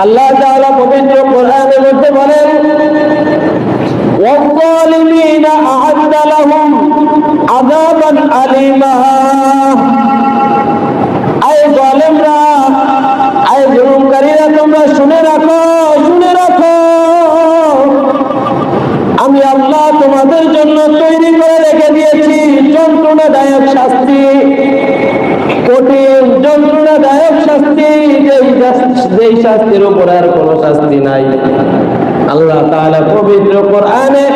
আল্লাহ তাআলা পবিত্র কোরআনের মধ্যে বলেন, ওয়াল-যালিমিনা আ'আদ্দা লাহুম আযাবান আলীমা। আয় জালেমরা, আয় জুলুমকারীরা, তোমরা শুনে রাখো, শুনে রাখো, আমি আল্লাহ তোমাদের জন্য তৈরি করে রেখে দিয়েছি যন্ত্রণাদায়ক শাস্তি, কঠিন যন্ত্রণাদায়ক শাস্তি, যেই শাস্তির উপর আর কোনো শাস্তি নাই। আল্লাহ তাআলা পবিত্র কোরআনে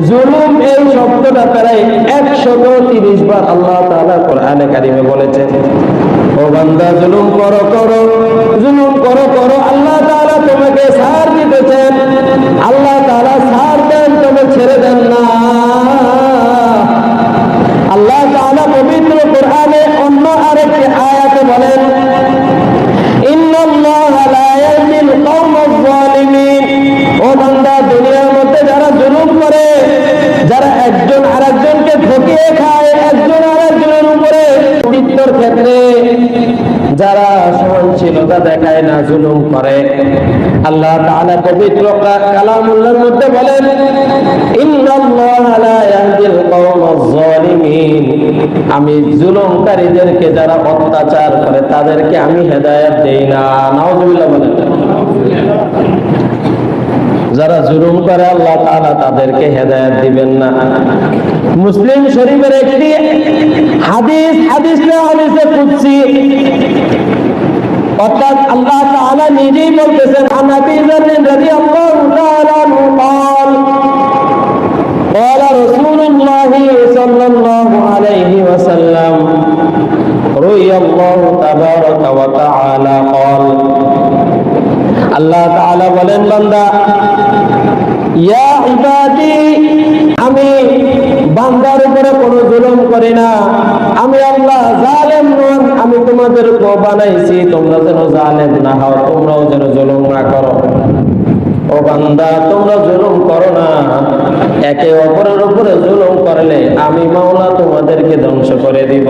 জুলুম এই শব্দটা প্রায় 130 বার আল্লাহ তাআলা কোরআনে কারিমে বলেছেন। ও বান্দা, জুলুম করো করো, জুলুম করো করো, আল্লাহ তাআলা তোমাকে ছাড় দিতেছেন। আল্লাহ তাআলা ছাড় দেন, তবে ছেড়ে দেন না। আল্লাহ তাআলা পবিত্র কোরআনে অন্য আরেকটি আয়াতে বলেন, ইন্নাল্লাহা লা ইয়াহদিল কওমাজ জালিমিন। ও বান্দা, দুনিয়ার মধ্যে যারা জুলুম করে, যারা একজন আরেকজনকে ঠকিয়ে খায়, একজন আরেকজনের উপরে মৃত্যুর ক্ষেত্রে যারা সহনশীলতা দেখায় না, জুলুম করে, আল্লাহ তাআলা পবিত্র কালামুল্লাহর মধ্যে বলেন, ইন্নাল্লাহা লা ইয়াহদিল কওমাজ জালিমিন। আমি জুলুমকারীদেরকে, যারা অত্যাচার করে, তাদেরকে আমি হেদায়েত দেই না। নাউজুবিল্লাহ বলেন। যারা জুলুম করে আল্লাহ তাআলা তাদেরকে হেদায়েত দিবেন না। মুসলিম শরীফের একটি হাদিসে কুদসি, অর্থাৎ আল্লাহ তাআলা নিজেই বলতেছেন, আন আবী যার রাদিয়াল্লাহু তাআলা আনহু قال قال رسول الله صلى الله عليه وسلم رضي الله تبارك وتعالى قال। আল্লাহ তাআলা বলেন, বান্দা, ইয়া ইবাদি, আমি বান্দার উপরে কোনো জুলুম করি না, আমি আল্লাহ জালেম নন, আমি তোমাদেরকে বানাইছি তোমরা যেন জালেম না হও, তোমরাও যেন জুলুম না করো। ও বান্দা, তোমরা জুলুম করো না। একে অপরের উপরে জুলুম করলে আমি মাওলা তোমাদেরকে ধ্বংস করে দিব।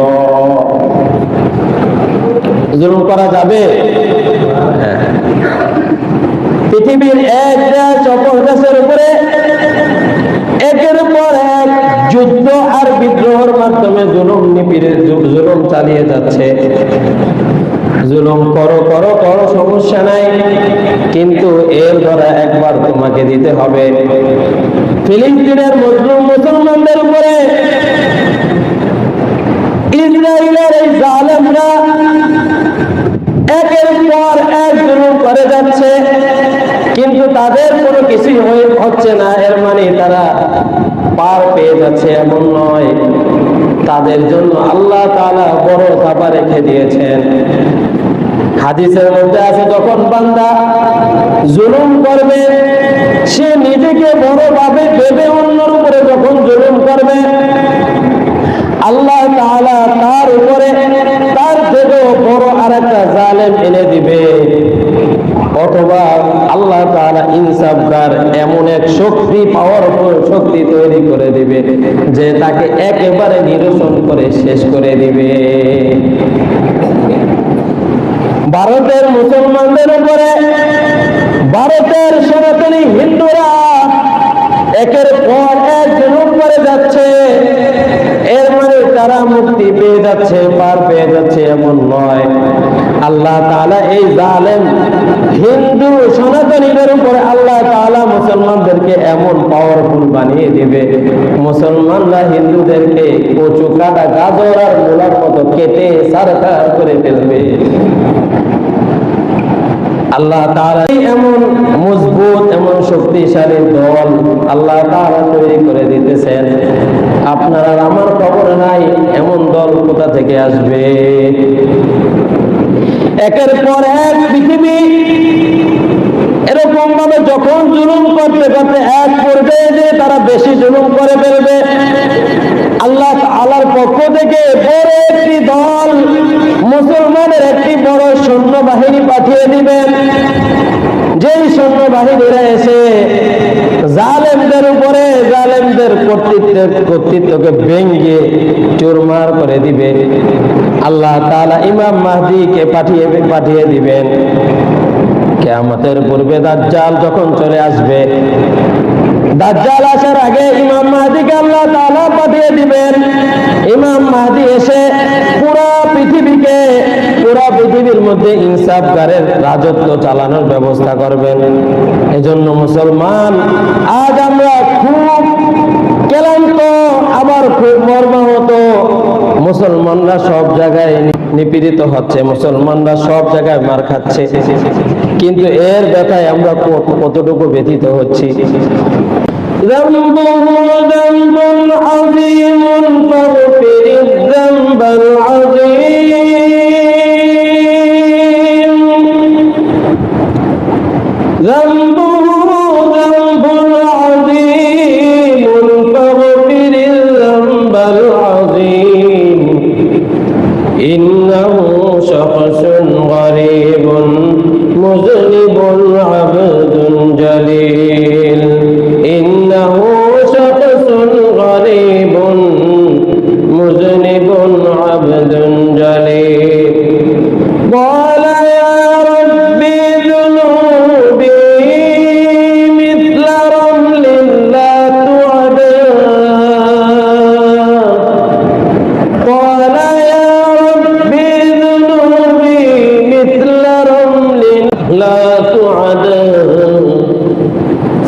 জুলুম করা যাবে? পৃথিবীর এক দেশ অপর দেশের উপরে একের পর এক যুদ্ধ আর বিদ্রোহের মাধ্যমে জুলুম চালিয়ে যাচ্ছে। জুলুম করো করো করো, সমস্যা নাই, কিন্তু এর দ্বারা একবার তোমাকে দিতে হবে। ফিলিস্তিনের মুসলিম মুসলমানদের উপরে ইসরায়েলের এই জালেমরা একের পর এক জুলুম করে যাচ্ছে, কিন্তু তাদের কোনো কিছুই হচ্ছে না। এর মানে তারা পার পেয়ে যাচ্ছে এমন নয়, তাদের জন্য আল্লাহ তাআলা বড় চাপা রেখে দিয়েছেন। হাদিসের মধ্যে আছে, যখন বান্দা জুলুম করবে, সে নিজেকে বড় ভেবে অন্যের উপরে যখন জুলুম করবে, আল্লাহ তাআলা তার উপরে তার থেকেও বড় আরেকটা জালেম এনে দিবে। অথবা আল্লাহ তাআলা ইনসাফগার এমন এক শক্তি, পাওয়ারফুল শক্তি তৈরি করে দিবে যে তাকে একেবারে নিরসন করে শেষ করে দিবে। ভারতের মুসলমানদের উপরে ভারতের সনাতনী হিন্দুরা একের পর এক জুলুম করে যাচ্ছে। এর মানে তারা মুক্তি পেয়ে যাচ্ছে, পার পেয়ে যাচ্ছে এমন নয়। আল্লাহ তাআলা এই জালেম হিন্দু সনাতনীদের উপরে আল্লাহ তাআলা মুসলমানদেরকে এমন পাওয়ারফুল বানিয়ে দিবে, মুসলমানরা হিন্দুদেরকে কচু কাটা গাজর আর মূলার মতো কেটে সারকার করে ফেলবে। আল্লাহ তাআলা এমন মজবুত, এমন শক্তিশালী দল আল্লাহ তাআলা তৈরি করে দিতেছেন। আপনার আর আমার খবর নাই এমন দল কোথা থেকে আসবে। একের পর এক পৃথিবী এরকম ভাবে যখন জুলুম করতে করতে এক পর্যায়ে যে তারা বেশি জুলুম করে ফেলবে, আল্লাহ তাআলার পক্ষ থেকে বড় একটি দল, মুসলমানের একটি বড় সৈন্যবাহিনী পাঠিয়ে দিবেন। যেই সৈন্যবাহিনীরা এসে জালেমদের উপরে, জালেমদের কর্তৃত্বকে ভেঙে চুরমার করে দিবে। আল্লাহ তাআলা ইমাম মাহদিকে পাঠিয়ে দিবেন। কিয়ামতের পূর্বে দাজ্জাল যখন চলে আসবে, দাজ্জাল আসার আগে ইমাম মাহদীকে আল্লাহ তাআলা পাঠিয়ে দিবেন। ইমাম মাহদী এসে পুরো পৃথিবীর মধ্যে ইনসাফগারের রাজত্ব চালানোর ব্যবস্থা করবেন। এজন্য মুসলমান, আজ আমরা খুব ক্লান্ত, আবার খুব মর্মাহত। মুসলমানরা সব জায়গায় নিপীড়িত হচ্ছে, মুসলমানরা সব জায়গায় মার খাচ্ছে, কিন্তু এর ব্যথায় আমরা কতটুকু ব্যথিত হচ্ছি। ذنبه ذنب عظيم فاغفر الذنب العظيم ذنبه ذنب عظيم فاغفر الذنب العظيم إنه شخص غريب مذنب عبد جليل إنه شخص غريب مذنب عبد جليل قال يا ربي ذنوبي مثل رمل لا تعد قال يا ربي ذنوبي مثل رمل لا تعد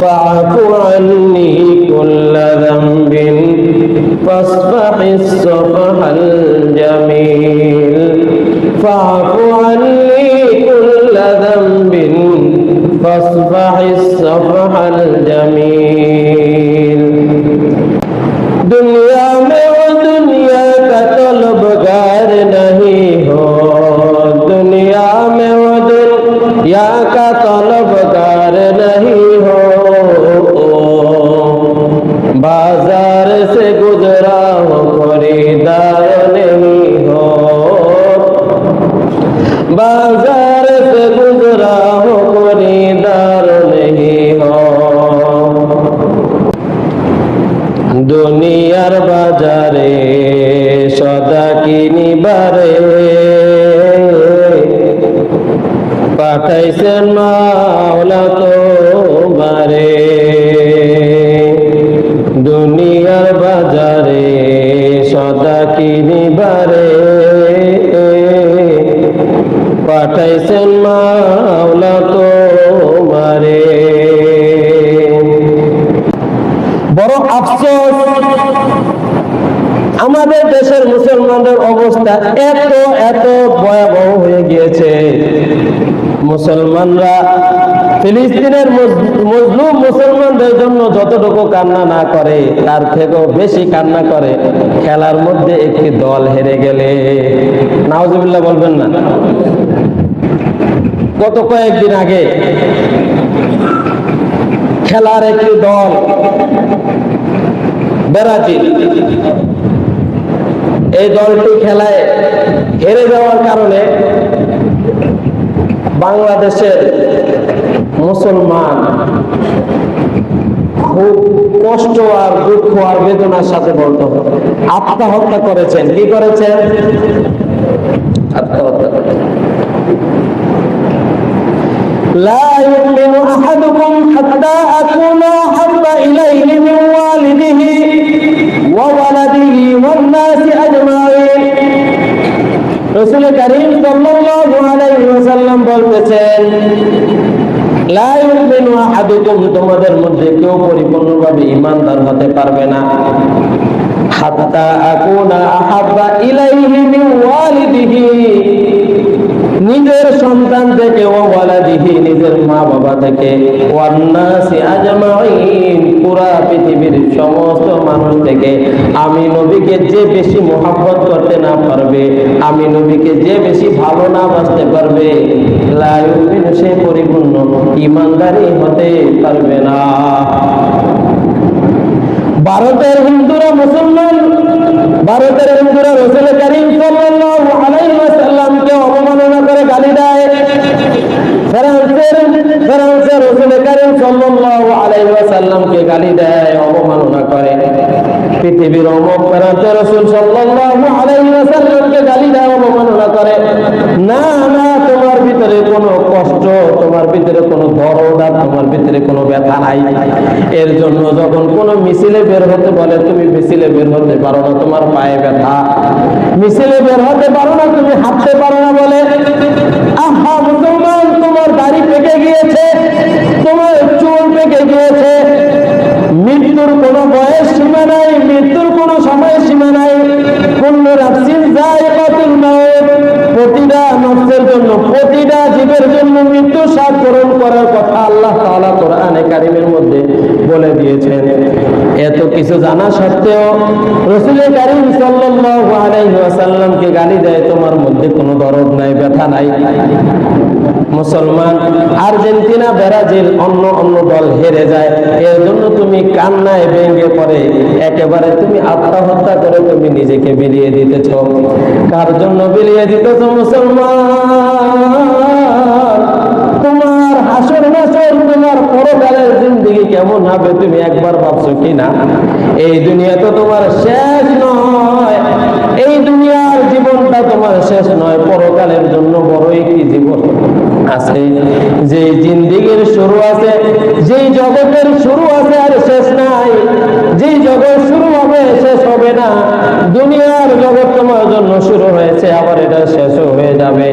فاعف عني كل ذنب فاصفح الصفح الجميل فاعف عني كل ذنب فاصفح الصفح الجميل दुनिया में वो दुनिया का तलबगार नहीं हो दुनिया में वो दुनिया का तलबगार नहीं हो बाजार से गुजरा हो खरीदार नहीं हो बाजार से गुजरा हो खरीदार नहीं हो দুনিয়ার বাজারে সদা কিনিবারে পাঠাইছেন মাওলা তোমারে দুনিয়ার বাজারে সদা কিনিবারে পাঠাইছেন মাওলা তোমারে বড় আফসোস আমাদের দেশের মুসলমানদের অবস্থা এত ভয়াবহ হয়ে গিয়েছে। মুসলমানরা ফিলিস্তিনের মজলুম মুসলমানদের জন্য যতটুকু কান্না না করে তার থেকেও বেশি কান্না করে খেলার মধ্যে একটি দল হেরে গেলে। নাউজুবিল্লাহ বলবেন না? গত কয়েকদিন আগে খেলার একটি দল ব্রাজিল, এই দলটি খেলায় হেরে যাওয়ার কারণে বাংলাদেশের মুসলমান খুব কষ্ট আর দুঃখ আর বেদনার সাথে বলতো আত্মহত্যা করেছেন। কি করেছেন? আত্মহত্যা করেছেন। لا يؤمن أحدكم حتى أكون أحب إليه من والده وولده والناس أجمعين। রাসূল কারীম সাল্লাল্লাহু আলাইহি ওয়াসাল্লাম বলতেছেন, লা ইউমিনু আহাদুকুম, তোমাদের মধ্যে কেউ পরিপূর্ণভাবে ঈমানদার হতে পারবে না, হাত্তা আকুনা আহাব্বা ইলাইহি মিন ওয়ালিদিহি, নিজের সন্তান থেকে, ও ওয়ালাদিহি, নিজের মা বাবা থেকে, ওয়ান নাসি আজমাইন, পুরা পৃথিবীর সমস্ত মানুষ থেকে আমি নবীকে যে বেশি মহব্বত করতে না পারবে, আমি নবীকে যে বেশি ভালো না বাসতে পারবে, লা ইউমিনু, সে পরিপূর্ণ ঈমানদারই হতে পারবে না। ভারতের হিন্দুরা মুসলমান, ভারতের হিন্দুরা রাসূল কারীম সাল্লাল্লাহু আলাইহি ওয়াসাল্লামকে অবমাননা করে গালি দেয়। ফ্রান্সের রাসূল কারীম সাল্লাল্লাহু আলাইহি ওয়াসাল্লামকে গালি দেয়, অবমাননা করে। পৃথিবীর অমুক প্রান্তে রাসূল সাল্লাল্লাহু আলাইহি ওয়াসাল্লামকে গালি দেয়, অবমাননা করে। না না, তোমার ভিতরে কোনো কষ্ট, তোমার ভিতরে কোনো দরদ আর তোমার ভিতরে কোনো ব্যথা নাই। এর জন্য যখন কোনো মিছিলে বের হতে বলে, তুমি মিছিলে বের হতে পারো না, তোমার পায়ে ব্যথা। মিছিলে বের হতে পারো না, তুমি হাঁটতে পারো না বলে, আহা মুসলমান, তোমার দাড়ি পেকে গিয়েছে, তোমার চুল পেকে গিয়েছে। মৃত্যুর কোনো বয়স সীমা নাই, মৃত্যুর কোনো সময় সীমা নাই। কুল্লু নাফসিন যায়িকাতুল মাউত, প্রতিটা নফসের জন্য, প্রতিটা জীবের জন্য মৃত্যু স্বাদ গ্রহণ করার কথা আল্লাহ তাআলা কোরআনে কারীমের মধ্যে বলে দিয়েছেন। এত কিছু জানা সত্ত্বেও রাসূল কারীম সাল্লাল্লাহু আলাইহি ওয়াসাল্লামকে গালি দেয়, তোমার মধ্যে কোনো দরদ নাই, ব্যথা নাই। মুসলমান আর্জেন্টিনা, ব্রাজিল, অন্য অন্য দল হেরে যায়, এর জন্য তুমি কান্নায় ভেঙে পড়ে একেবারে তুমি আত্মহত্যা করে তুমি নিজেকে বিলিয়ে দিতেছ। কার জন্য বিলিয়ে দিতেছ মুসলমান? তোমার হাসর নাসর, তোমার পরকালের জিন্দেগি কেমন হবে তুমি একবার ভাবছো কিনা? এই দুনিয়া তো তোমার শেষ নয়, এই দুনিয়ার জীবনটা তোমার শেষ নয়, পরকালের জন্য বড় একটি জীবন আছে, যে জিন্দেগির শুরু আছে, যেই জগতের শুরু আছে আর শেষ নাই। যেই জগৎ শুরু হবে শেষ হবে না। দুনিয়ার জগৎ তোমার জন্য শুরু হয়েছে, আবার এটা শেষও হয়ে যাবে।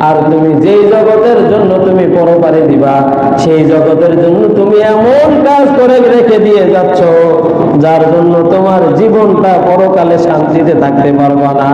আর তুমি যেই জগতের জন্য তুমি পরপারে দিবা, সেই জগতের জন্য তুমি এমন কাজ করে রেখে দিয়ে যাচ্ছ, যার জন্য তোমার জীবনটা পরকালে শান্তিতে থাকতে পারবা না।